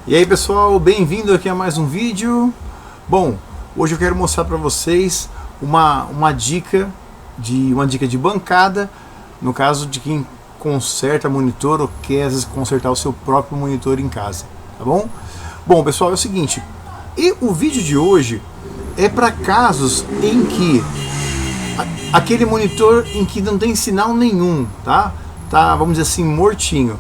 E aí pessoal, bem-vindo aqui a mais um vídeo. Bom, hoje eu quero mostrar para vocês uma dica de bancada, no caso de quem conserta monitor ou quer às vezes consertar o seu próprio monitor em casa, tá bom? Bom pessoal, é o seguinte, e o vídeo de hoje é para casos em que aquele monitor em que não tem sinal nenhum, tá, vamos dizer assim, mortinho.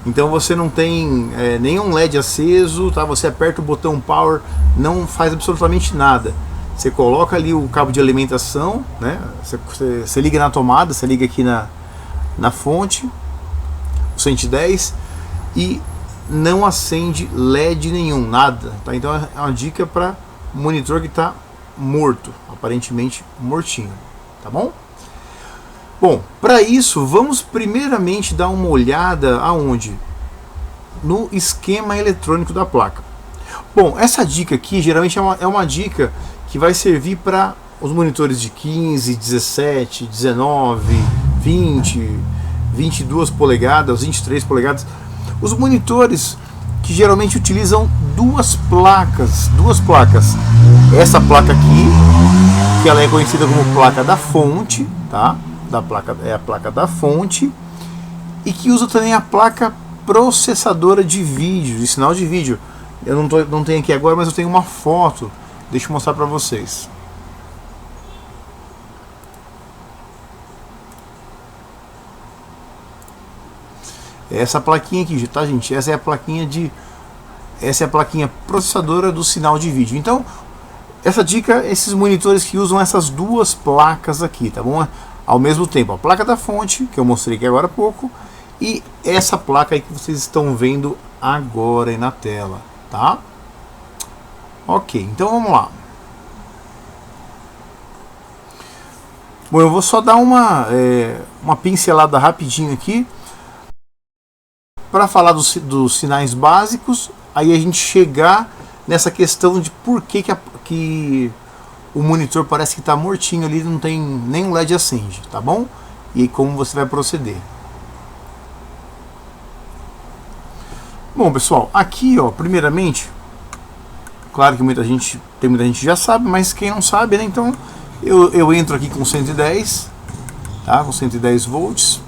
Então você não tem nenhum LED aceso, tá? Você aperta o botão Power, não faz absolutamente nada. Você coloca ali o cabo de alimentação, né? Você liga na tomada, você liga aqui na fonte, o 110, e não acende LED nenhum, nada, tá? Então é uma dica para monitor que está morto, aparentemente mortinho, tá bom? Bom, para isso, vamos primeiramente dar uma olhada aonde? No esquema eletrônico da placa. Bom, essa dica aqui geralmente é uma dica que vai servir para os monitores de 15, 17, 19, 20, 22 polegadas, 23 polegadas. Os monitores que geralmente utilizam duas placas. Essa placa aqui, que ela é conhecida como placa da fonte, tá? É a placa da fonte, e que usa também a placa processadora de vídeo, de sinal de vídeo. Eu não tenho aqui agora, mas eu tenho uma foto, deixa eu mostrar para vocês. Essa plaquinha aqui, tá gente? Essa é a plaquinha processadora do sinal de vídeo. Então, essa dica, esses monitores que usam essas duas placas aqui, tá bom? Ao mesmo tempo, a placa da fonte, que eu mostrei aqui agora há pouco, e essa placa aí que vocês estão vendo agora aí na tela, tá? Ok, então vamos lá. Bom, eu vou só dar uma pincelada rapidinho aqui para falar dos sinais básicos, aí a gente chegar nessa questão de por que o monitor parece que está mortinho ali, não tem nenhum LED acende, tá bom? E como você vai proceder. Bom pessoal, aqui ó, primeiramente, claro que tem muita gente já sabe, mas quem não sabe, né? Então eu entro aqui com 110, tá? Com 110 volts.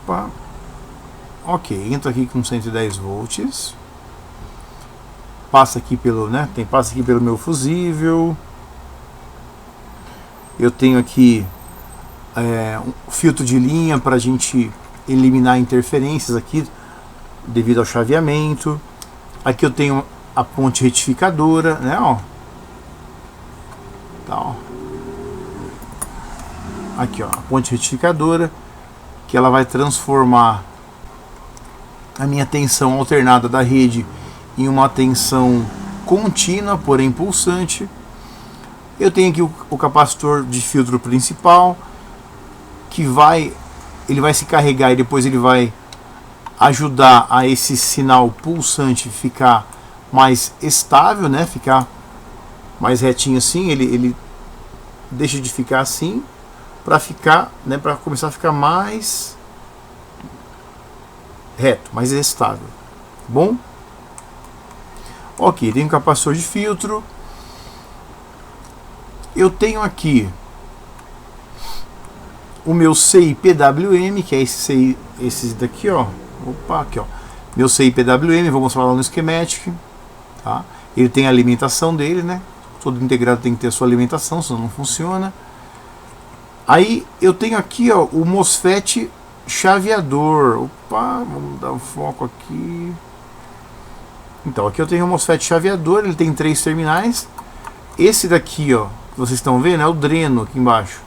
Opa. Ok, entro aqui com 110 volts. Passa aqui pelo meu fusível. Eu tenho aqui um filtro de linha para a gente eliminar interferências aqui devido ao chaveamento. Aqui eu tenho a ponte retificadora, né? Ó. Tá, ó. Aqui ó, a ponte retificadora, que ela vai transformar a minha tensão alternada da rede em uma tensão contínua, porém pulsante. Eu tenho aqui o capacitor de filtro principal, que ele vai se carregar e depois ele vai ajudar a esse sinal pulsante ficar mais estável, né? Ficar mais retinho assim. Ele deixa de ficar assim para ficar, né? Para começar a ficar mais reto, mais estável. Bom? Ok, tem um capacitor de filtro. Eu tenho aqui o meu CI-PWM, que é esse daqui, ó. Opa, aqui, ó. Meu CI-PWM, vou mostrar lá no schematic, tá? Ele tem a alimentação dele, né? Todo integrado tem que ter a sua alimentação, senão não funciona. Aí eu tenho aqui, ó, o MOSFET chaveador. Opa, vamos dar um foco aqui. Então, aqui eu tenho o MOSFET chaveador, ele tem 3 terminais. Esse daqui, ó, que vocês estão vendo, é o dreno aqui embaixo.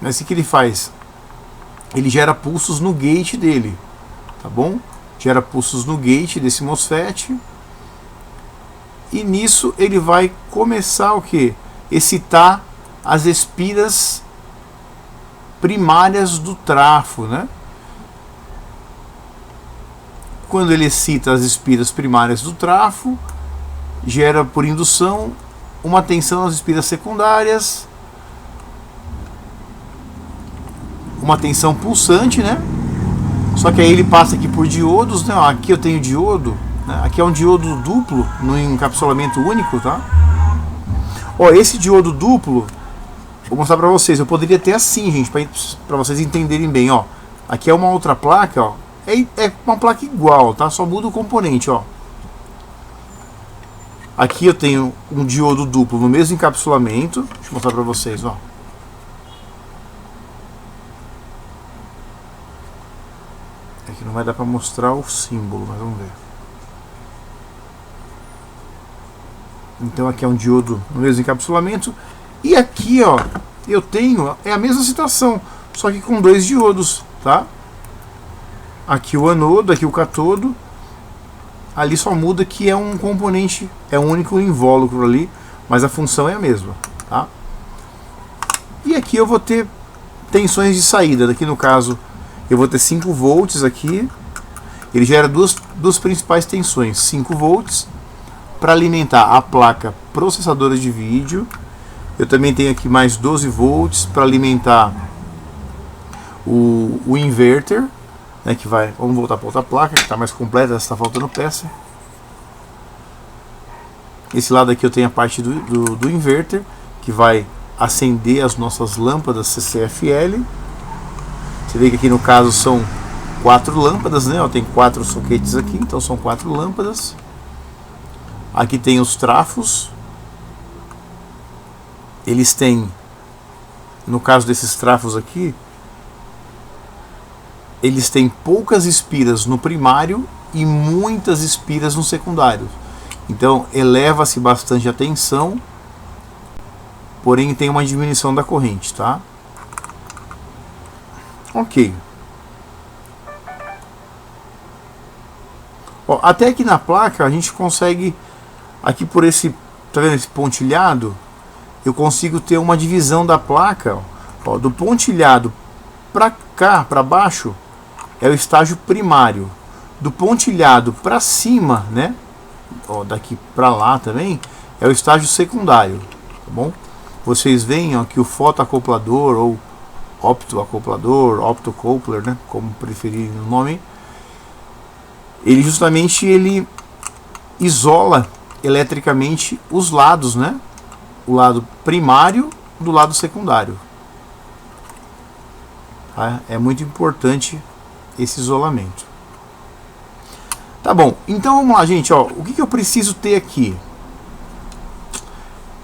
Mas o que ele faz? Ele gera pulsos no gate dele, tá bom? Gera pulsos no gate desse MOSFET. E nisso ele vai começar o que? Excitar as espiras primárias do trafo, né? Quando ele excita as espiras primárias do trafo, gera por indução uma tensão nas espiras secundárias, uma tensão pulsante, né? Só que aí ele passa aqui por diodos, né? Ó, aqui eu tenho diodo, né? Aqui é um diodo duplo no encapsulamento único, tá? Ó, esse diodo duplo, vou mostrar pra vocês. Eu poderia ter assim, gente, pra vocês entenderem bem, ó. Aqui é uma outra placa, ó. É uma placa igual, tá? Só muda o componente, ó. Aqui eu tenho um diodo duplo no mesmo encapsulamento. Deixa eu mostrar pra vocês, ó. Aqui não vai dar pra mostrar o símbolo, mas vamos ver. Então aqui é um diodo no mesmo encapsulamento. E aqui, ó, eu tenho, é a mesma situação, só que com dois diodos, tá? Aqui o anodo, aqui o catodo. Ali só muda que é um componente, é um único invólucro ali, mas a função é a mesma, tá? E aqui eu vou ter tensões de saída. Aqui no caso eu vou ter 5 volts aqui. Ele gera duas principais tensões, 5 volts para alimentar a placa processadora de vídeo. Eu também tenho aqui mais 12 volts para alimentar o inverter, né, que vai. Vamos voltar para outra placa que está mais completa, está faltando peça. Esse lado aqui eu tenho a parte do inverter, que vai acender as nossas lâmpadas CCFL. Você vê que aqui no caso são 4 lâmpadas, né? Tem 4 soquetes aqui, então são 4 lâmpadas. Aqui tem os trafos. Eles têm, no caso desses trafos aqui, eles têm poucas espiras no primário e muitas espiras no secundário. Então eleva-se bastante a tensão, porém tem uma diminuição da corrente, tá? Ok. Ó, até aqui na placa a gente consegue, aqui por esse, tá vendo esse pontilhado? Eu consigo ter uma divisão da placa, ó, do pontilhado para cá, para baixo, é o estágio primário. Do pontilhado para cima, né? Ó, daqui para lá também é o estágio secundário, tá bom? Vocês veem, ó, que o fotoacoplador ou optoacoplador, optocoupler, né, como preferirem o nome, ele justamente isola eletricamente os lados, né? O lado primário do lado secundário. Tá? É muito importante esse isolamento. Tá bom, então vamos lá, gente. Ó, o que eu preciso ter aqui?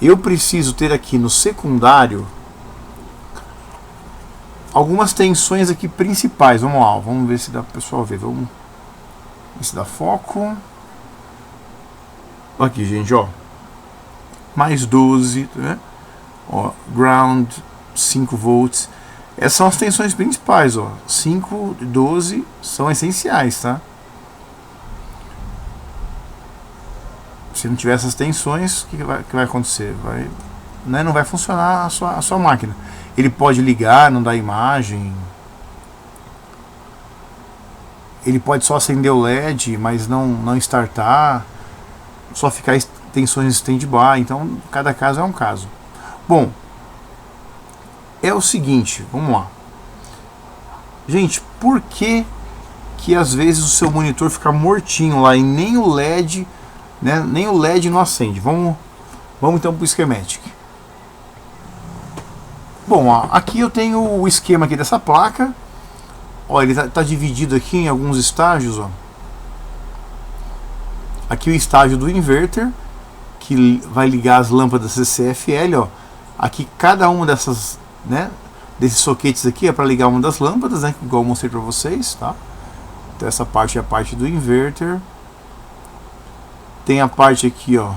Eu preciso ter aqui no secundário algumas tensões aqui principais. Vamos lá, vamos ver se dá para o pessoal ver. Vamos ver se dá foco. Aqui, gente, ó. Mais 12, né? Ó, ground, 5 volts. Essas são as tensões principais, ó. 5 e 12 são essenciais, tá? Se não tiver essas tensões, o que vai acontecer? Não vai funcionar a sua máquina. Ele pode ligar, não dar imagem. Ele pode só acender o LED, mas não startar. Só ficar tensões stand-by. Então, cada caso é um caso. Bom, é o seguinte, vamos lá. Gente, por que às vezes o seu monitor fica mortinho lá e nem o LED, né, nem o LED não acende? Vamos então para o schematic. Bom, ó, aqui eu tenho o esquema aqui dessa placa. Ó, ele tá dividido aqui em alguns estágios, ó. Aqui o estágio do inverter, que vai ligar as lâmpadas CCFL, ó. Aqui cada uma dessas, né, desses soquetes aqui é para ligar uma das lâmpadas, né, igual eu mostrei para vocês, tá? Então essa parte é a parte do inverter. Tem a parte aqui, ó.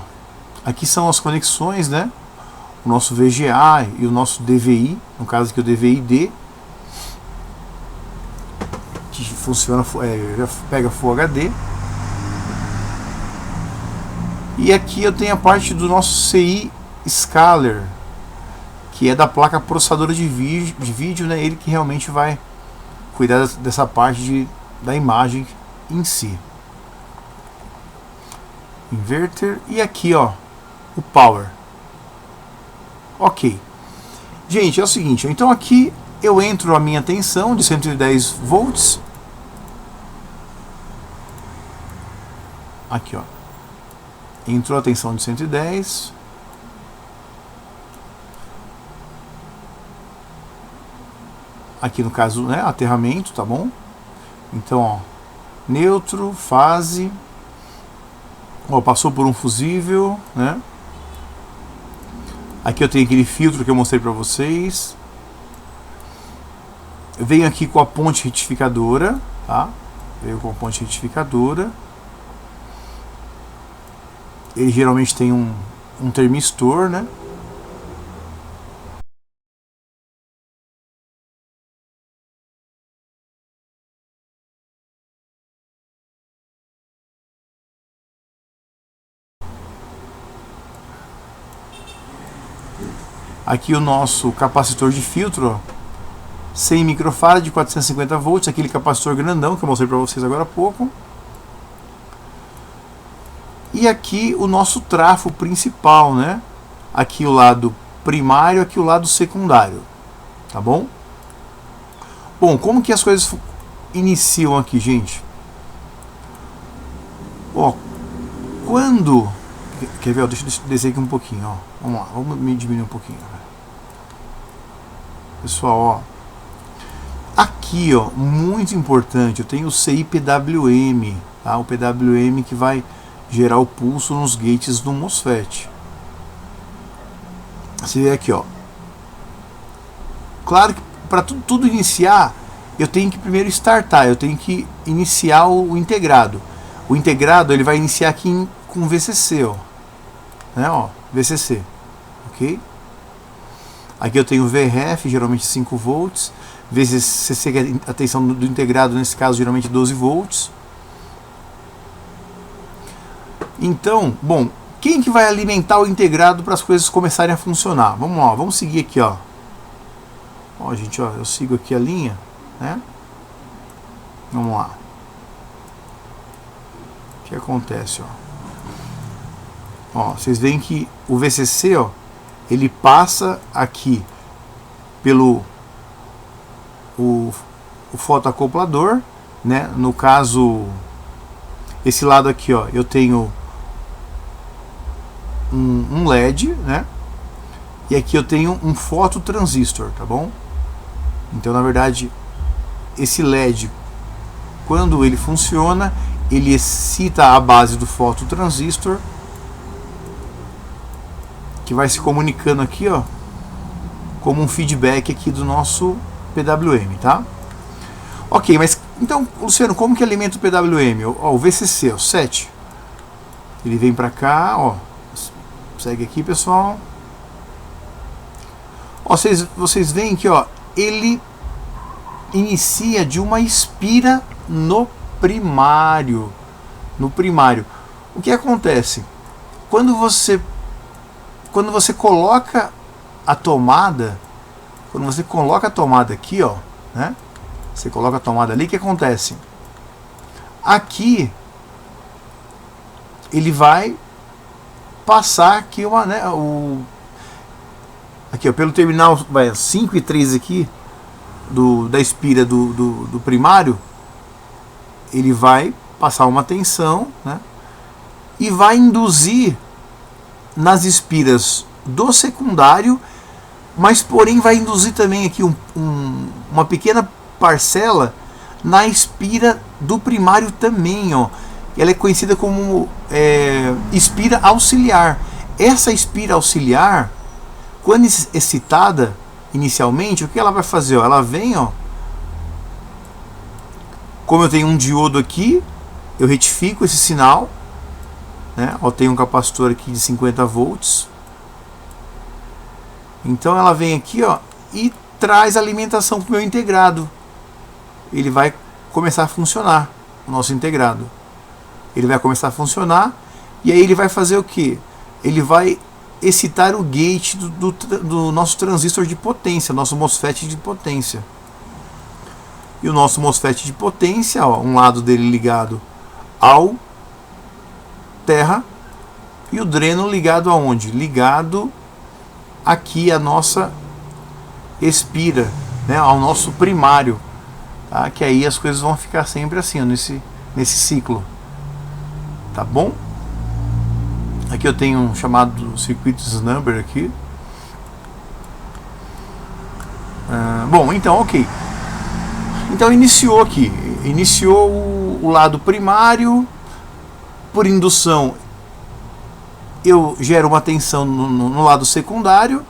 Aqui são as conexões, né? O nosso VGA e o nosso DVI, no caso aqui o DVI-D, que funciona, já pega Full HD. E aqui eu tenho a parte do nosso CI Scaler, que é da placa processadora de vídeo, né? Ele que realmente vai cuidar dessa parte da imagem em si. Inverter. E aqui, ó, o Power. Ok. Gente, é o seguinte. Então aqui eu entro a minha tensão de 110 volts. Aqui, ó. Entrou a tensão de 110. Aqui no caso, né, aterramento, tá bom? Então, ó, neutro, fase. Ó, passou por um fusível, né? Aqui eu tenho aquele filtro que eu mostrei para vocês. Eu venho aqui com a ponte retificadora, tá? Veio com a ponte retificadora. Ele geralmente tem um termistor, né? Aqui o nosso capacitor de filtro, ó, 100 microfarad de 450 volts, aquele capacitor grandão que eu mostrei para vocês agora há pouco. E aqui o nosso trafo principal, né? Aqui o lado primário, aqui o lado secundário, tá bom? Bom, como que as coisas iniciam aqui, gente? Ó, quando... Quer ver? Ó, deixa eu descer aqui um pouquinho, ó. Vamos lá, vamos me diminuir um pouquinho. Pessoal, ó. Aqui, ó, muito importante, eu tenho o CI-PWM, tá? O PWM que vai gerar o pulso nos gates do MOSFET. Você vê aqui, ó. Claro que para tudo iniciar, eu tenho que primeiro startar, eu tenho que iniciar o integrado. O integrado ele vai iniciar aqui com VCC, ó. Né, ó, VCC, ok? Aqui eu tenho VRF, geralmente 5 volts. VCC, que é a tensão do integrado, nesse caso, geralmente 12 volts. Então, bom, quem que vai alimentar o integrado para as coisas começarem a funcionar? Vamos lá, vamos seguir aqui, ó. Ó, gente, ó, eu sigo aqui a linha, né? Vamos lá. O que acontece, ó? Ó, vocês veem que o VCC, ó, ele passa aqui pelo o fotoacoplador, né? No caso, esse lado aqui, ó, eu tenho um LED, né? E aqui eu tenho um fototransistor, tá bom? Então, na verdade, esse LED, quando ele funciona, ele excita a base do fototransistor, que vai se comunicando aqui, ó, como um feedback aqui do nosso PWM, tá? Ok, mas então, Luciano, como que alimenta o PWM? Ó, o VCC, o 7. Ele vem para cá, ó. Segue aqui, pessoal. Ó, vocês veem que, ó, ele inicia de uma espira no primário. No primário. O que acontece? Quando você coloca a tomada, aqui, ó, né? Você coloca a tomada ali, o que acontece? Aqui ele vai passar aqui uma, né, aqui, ó, pelo terminal, vai 5 e 3 aqui da espira do primário, ele vai passar uma tensão, né? E vai induzir nas espiras do secundário, mas porém vai induzir também aqui uma pequena parcela na espira do primário também, ó. Ela é conhecida como espira auxiliar. Essa espira auxiliar, quando excitada inicialmente, o que ela vai fazer? Ó? Ela vem, ó, como eu tenho um diodo aqui, eu retifico esse sinal, né? Eu tenho um capacitor aqui de 50 volts. Então ela vem aqui, ó, e traz alimentação para o meu integrado. Ele vai começar a funcionar, o nosso integrado. Ele vai começar a funcionar e aí ele vai fazer o que? Ele vai excitar o gate do nosso transistor de potência, nosso MOSFET de potência. E o nosso MOSFET de potência, ó, um lado dele ligado ao terra e o dreno ligado aonde? Ligado aqui a nossa espira, né, ao nosso primário, tá? Que aí as coisas vão ficar sempre assim, ó, nesse ciclo, tá bom? Aqui eu tenho um chamado circuitos number aqui. Bom, então, ok. Então iniciou aqui, iniciou o lado primário, por indução eu gero uma tensão no lado secundário,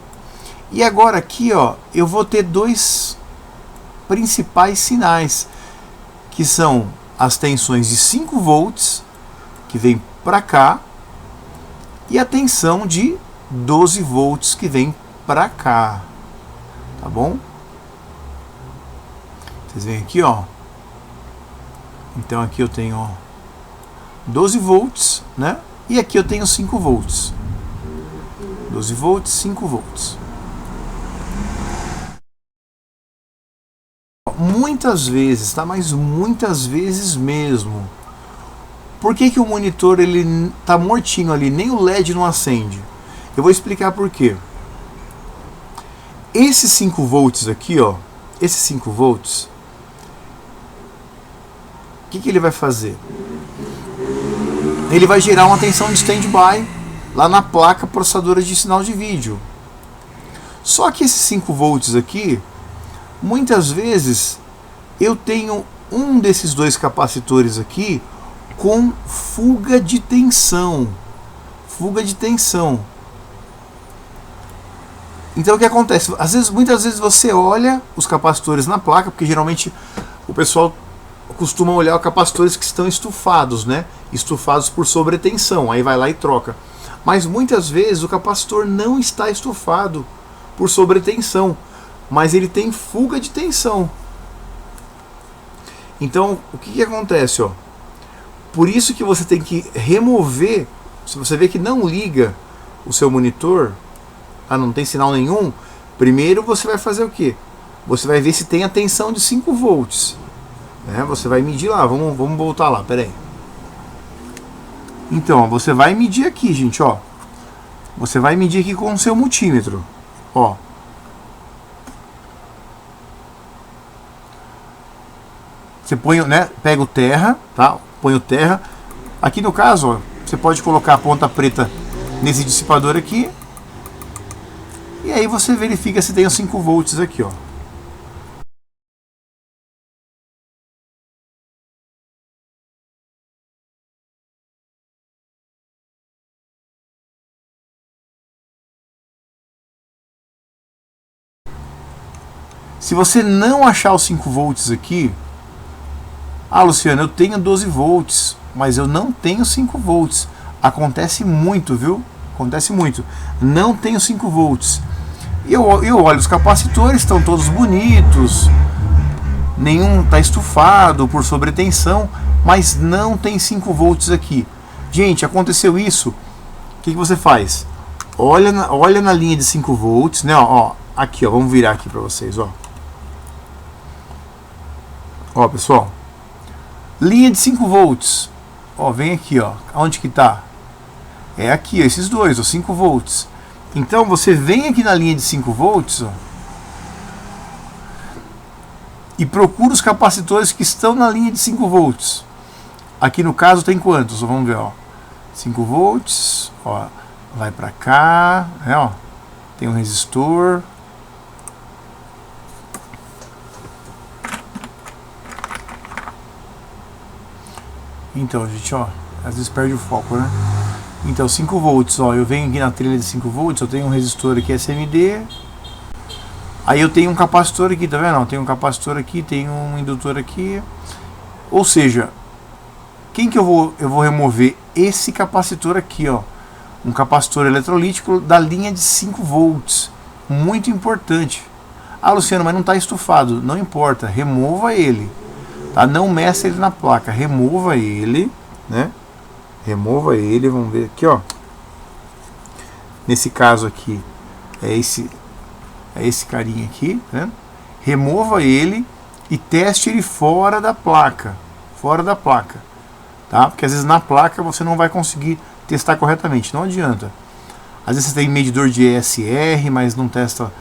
e agora aqui, ó, eu vou ter dois principais sinais, que são as tensões de 5 volts, que vem para cá, e a tensão de 12 volts, que vem para cá, tá bom? Vocês veem aqui, ó. Então aqui eu tenho, ó, 12 volts, né? E aqui eu tenho 5 volts. 12 volts, 5 volts. Muitas vezes, tá? Mas muitas vezes mesmo. Por que que o monitor ele tá mortinho ali, nem o LED não acende? Eu vou explicar por quê. Esses 5 volts aqui, ó, esses 5 volts, o que que ele vai fazer? Ele vai gerar uma tensão de standby lá na placa processadora de sinal de vídeo. Só que esses 5 volts aqui, muitas vezes eu tenho um desses dois capacitores aqui com fuga de tensão. Fuga de tensão. Então o que acontece? Muitas vezes você olha os capacitores na placa, porque geralmente o pessoal costuma olhar os capacitores que estão estufados, né? Estufados por sobretensão, aí vai lá e troca. Mas muitas vezes o capacitor não está estufado por sobretensão, mas ele tem fuga de tensão. Então o que acontece, ó? Por isso que você tem que remover. Se você vê que não liga o seu monitor, não tem sinal nenhum, primeiro você vai fazer o quê? Você vai ver se tem a tensão de 5 volts. Você vai medir lá, vamos voltar lá, peraí. Então, ó, você vai medir aqui, gente, ó. Você vai medir aqui com o seu multímetro, ó. Você põe, né, pega o terra, tá? Põe o terra. Aqui no caso, ó, você pode colocar a ponta preta nesse dissipador aqui. E aí você verifica se tem os 5 volts aqui, ó. Se você não achar os 5 volts aqui, Luciano, eu tenho 12 volts, mas eu não tenho 5 volts. Acontece muito, viu? Acontece muito. Não tenho 5 volts. Eu olho os capacitores, estão todos bonitos, nenhum está estufado por sobretensão, mas não tem 5 volts aqui. Gente, aconteceu isso. O que você faz? Olha na linha de 5 volts, né? Ó, aqui, ó, vamos virar aqui para vocês, ó. Ó, pessoal, linha de 5 volts, ó, vem aqui, ó, onde que tá? É aqui, ó, esses dois, ó, 5 volts. Então você vem aqui na linha de 5 volts, ó, e procura os capacitores que estão na linha de 5 volts. Aqui no caso tem quantos? Vamos ver, ó, 5 volts, ó, vai pra cá, né, ó, tem um resistor. Então, gente, ó, às vezes perde o foco, né? Então, 5 volts, ó, eu venho aqui na trilha de 5 volts, eu tenho um resistor aqui SMD. Aí eu tenho um capacitor aqui, tá vendo? Tem um capacitor aqui, tem um indutor aqui. Ou seja, quem que eu vou remover? Esse capacitor aqui, ó. Um capacitor eletrolítico da linha de 5 volts. Muito importante. Luciano, mas não está estufado. Não importa, remova ele. Tá? Não meça ele na placa, remova ele, né? Remova ele, vamos ver aqui, ó. Nesse caso aqui é esse carinha aqui, né? Remova ele e teste ele fora da placa, tá? Porque às vezes na placa você não vai conseguir testar corretamente, não adianta. Às vezes você tem medidor de ESR, mas não testa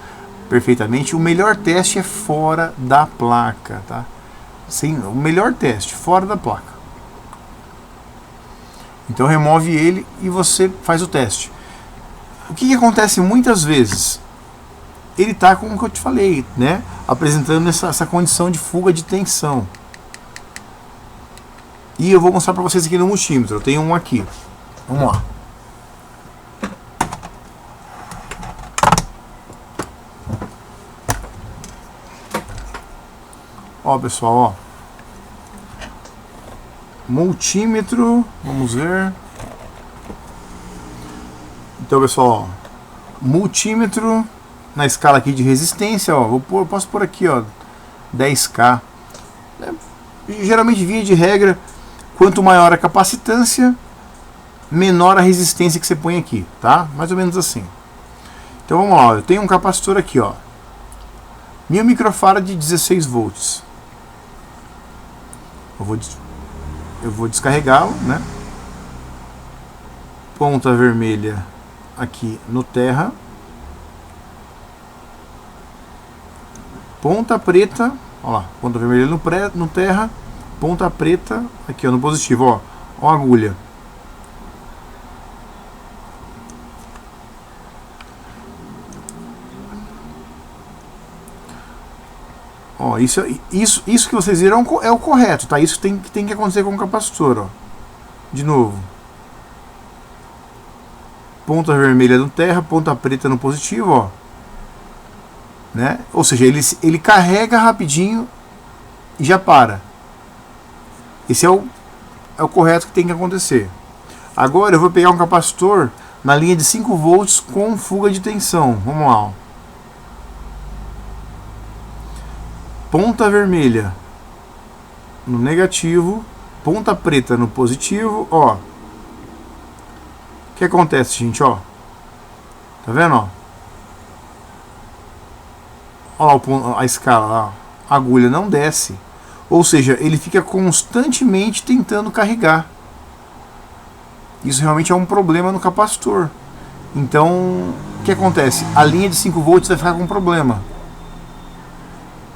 perfeitamente. O melhor teste é fora da placa, tá? Sim, o melhor teste, fora da placa. Então remove ele e você faz o teste. O que acontece muitas vezes? Ele está, como que eu te falei, né, apresentando essa condição de fuga de tensão. E eu vou mostrar para vocês aqui no multímetro. Eu tenho um aqui. Vamos lá. Ó, pessoal, ó. Multímetro, vamos ver. Então, pessoal, ó, multímetro na escala aqui de resistência, ó, posso pôr aqui, ó, 10K. Geralmente, via de regra, quanto maior a capacitância, menor a resistência que você põe aqui, tá? Mais ou menos assim. Então vamos lá, eu tenho um capacitor aqui, ó, 1000 microfarad de 16 volts. Eu vou descarregá-lo, né? Ponta vermelha aqui no terra, ponta preta, ó lá, ponta vermelha no terra, ponta preta aqui, ó, no positivo, ó, ó a agulha. Ó, isso que vocês viram é o correto, tá? Isso que tem que acontecer com o capacitor, ó. De novo. Ponta vermelha no terra, ponta preta no positivo, ó. Né? Ou seja, ele carrega rapidinho e já para. Esse é o correto que tem que acontecer. Agora eu vou pegar um capacitor na linha de 5 volts com fuga de tensão. Vamos lá, ó. Ponta vermelha no negativo, ponta preta no positivo, ó. O que acontece, gente, ó? Tá vendo, ó? Ó lá a escala lá, a agulha não desce. Ou seja, ele fica constantemente tentando carregar. Isso realmente é um problema no capacitor. Então, o que acontece? A linha de 5 volts vai ficar com problema.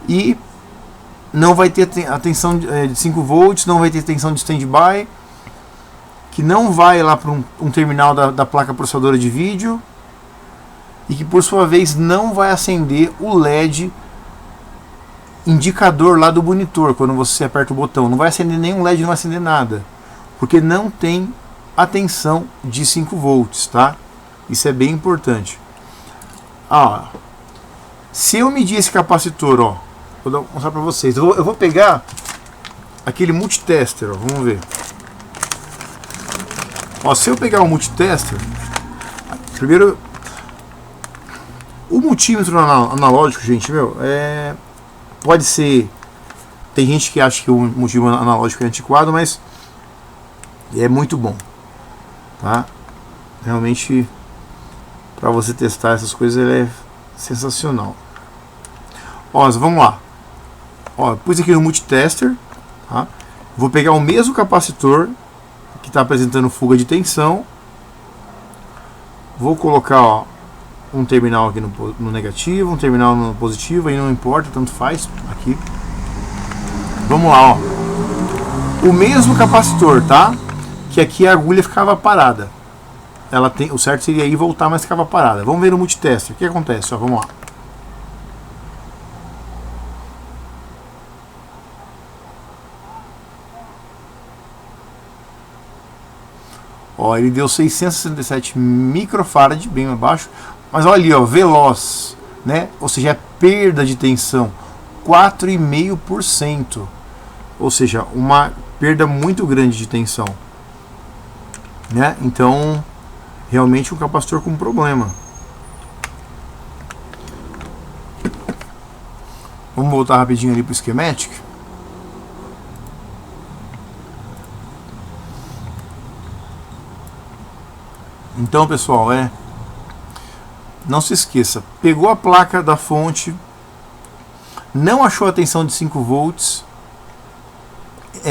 E não vai ter a tensão de 5 volts, não vai ter tensão de standby, que não vai lá para um terminal da placa processadora de vídeo, e que por sua vez não vai acender o LED indicador lá do monitor quando você aperta o botão. Não vai acender nenhum LED, não vai acender nada, porque não tem a tensão de 5 volts, tá? Isso é bem importante. Ah, se eu medir esse capacitor, ó, vou mostrar para vocês. Eu vou pegar aquele multitester, ó, vamos ver. Ó, se eu pegar o multitester, primeiro, o multímetro analógico, gente, meu, pode ser. Tem gente que acha que o multímetro analógico é antiquado, mas é muito bom, tá? Realmente, para você testar essas coisas, ele é sensacional. Ó, vamos lá. Ó, pus aqui no multitester, tá? Vou pegar o mesmo capacitor que está apresentando fuga de tensão. Vou colocar, ó, um terminal aqui no negativo, um terminal no positivo, aí não importa, tanto faz aqui. Vamos lá, ó. O mesmo capacitor, tá? Que aqui a agulha ficava parada. O certo seria ir voltar, mas ficava parada. Vamos ver no multitester. O que acontece? Ó, vamos lá. Ó, ele deu 667 microfarad, bem abaixo. Mas olha ali, ó, veloz, né? Ou seja, é perda de tensão, 4,5%. Ou seja, uma perda muito grande de tensão, né? Então, realmente um capacitor com problema. Vamos voltar rapidinho ali para o schematic. Então, pessoal, não se esqueça, pegou a placa da fonte, não achou a tensão de 5 volts,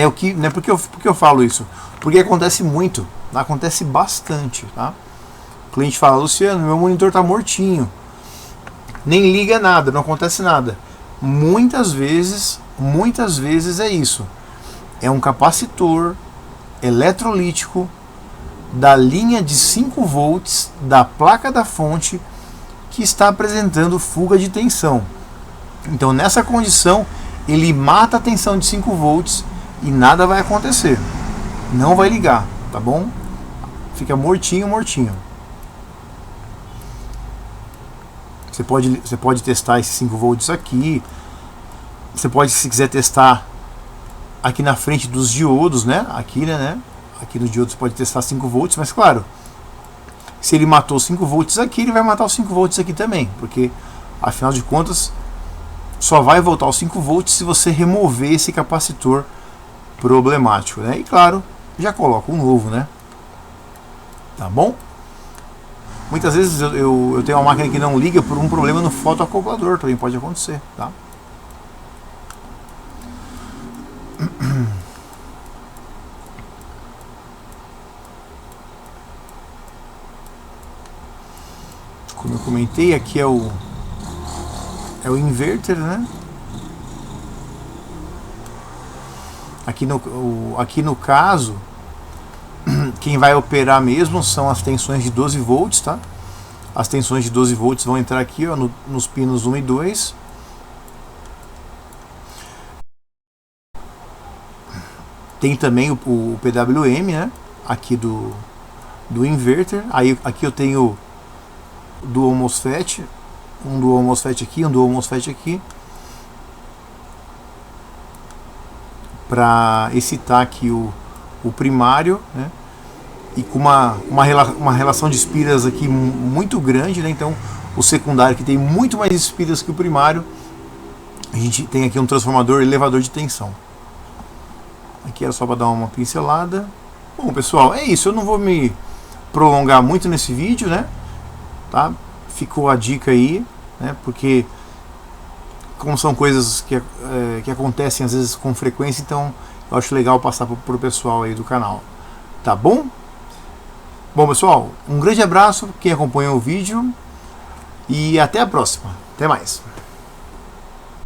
o que, né? Por que eu falo isso? Porque acontece muito, acontece bastante, tá? O cliente fala: Luciano, meu monitor está mortinho, nem liga nada, não acontece nada. Muitas vezes é isso. É um capacitor eletrolítico da linha de 5 volts da placa da fonte que está apresentando fuga de tensão. Então, nessa condição, ele mata a tensão de 5 volts e nada vai acontecer. Não vai ligar, tá bom? Fica mortinho, mortinho. Você pode testar esses 5 volts aqui. Você pode, se quiser, testar aqui na frente dos diodos, né? Aqui, né? Aqui no diodo você pode testar 5 volts, mas claro, se ele matou 5 volts aqui, ele vai matar os 5 volts aqui também, porque afinal de contas só vai voltar os 5 volts se você remover esse capacitor problemático, né? E claro, já coloca um novo, né? Tá bom? Muitas vezes eu tenho uma máquina que não liga por um problema no fotoacoplador, também pode acontecer, tá? Como eu comentei, aqui é o inverter, né? Aqui no caso, quem vai operar mesmo são as tensões de 12 volts, tá? As tensões de 12 volts vão entrar aqui, ó, nos pinos 1 e 2. Tem também o PWM, né? Aqui do inverter. Aí aqui eu tenho Dual MOSFET, um Dual MOSFET aqui, um Dual MOSFET aqui, para excitar aqui o primário, né? E com uma relação de espiras aqui muito grande, né? Então o secundário, que tem muito mais espiras que o primário, a gente tem aqui um transformador elevador de tensão. Aqui era só para dar uma pincelada. Bom, pessoal, é isso. Eu não vou me prolongar muito nesse vídeo, né? Tá? Ficou a dica aí, né? Porque como são coisas que acontecem às vezes com frequência, então eu acho legal passar pro pessoal aí do canal. Tá bom? Bom, pessoal, um grande abraço quem acompanhou o vídeo e até a próxima. Até mais.